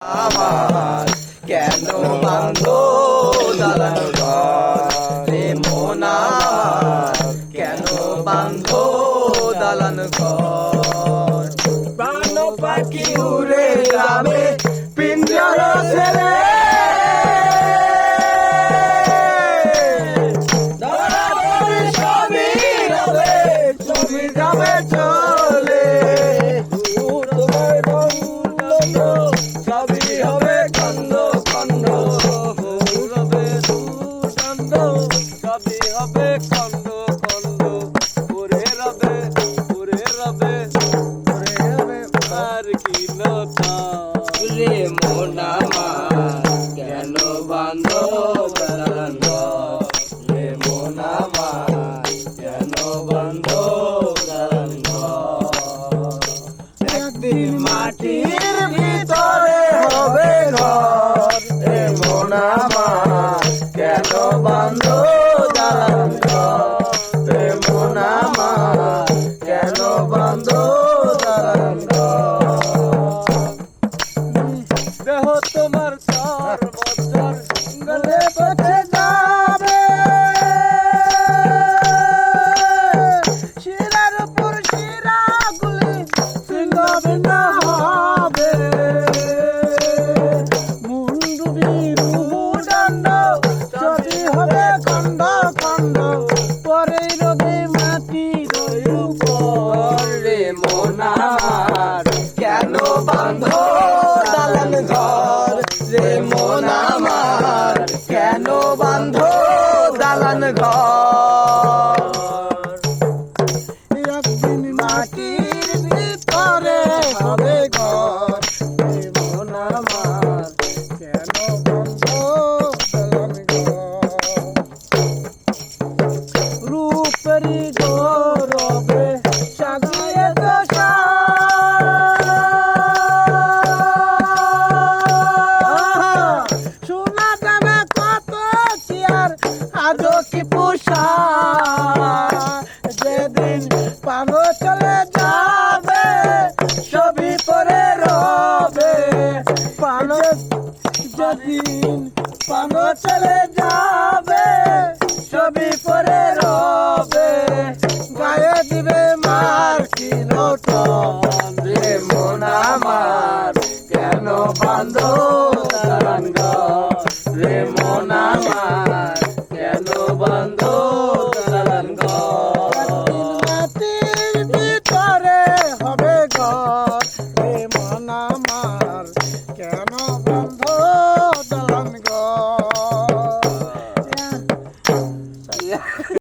আমার কেন বাঁধো দালান ঘর রে মন আমার কেন বাঁধো দালান ঘর প্রাণ পাখি উড়ে যাবে পিঞ্জর ছেড়ে সবই রবে সবই যাবে চলে সবই হবে খন্ড খন্ড রবে দুর্গন্ধ সবই হবে খন্ড খন্ড উড়ে রবে আর কি লতা রে মন আমার কেন বাঁধো দালান ঘর রে মন আমার কেন বাঁধো দালান ঘর একদিন মাটির ভিতরে হবে ঘর রে মন আমার কেন বাঁধো দালান ঘর রে মন আমার কেন বাঁধো দালান ঘর দেহ তোমার সর্বত্র গলে পথে যাবে শিরার উপর শিরাগুলি সিংহ ভিন্ন হবে মুন্ডু বিরুদণ্ড সবই হবে খণ্ড খণ্ড পরে রবে মাটি রে মন আমার কেন বাঁধো দালান ঘর রে মন আমার কেন বাঁধো দালান ঘর একদিন মাটির ভিতরে হবে ঘর রে মন আমার কেন বাঁধো দালান ঘর রূপেরি গৌরবে সাজিয়ে দশা সোনা দানা কত চেয়ার আজও কি পোষা যেদিন পানো চলে যাবে সবই পরে রবে পানো যেদিন পানো চলে যাবে সবই পরে রবে গায়ে দিবে মার কি নটন রে মন আমার কেন বাঁধো দালান ঘর রে মন আমার কেন বাঁধো দালান ঘর মাটির ভিতরে হবে ঘর রে মন আমার কেন বাঁধো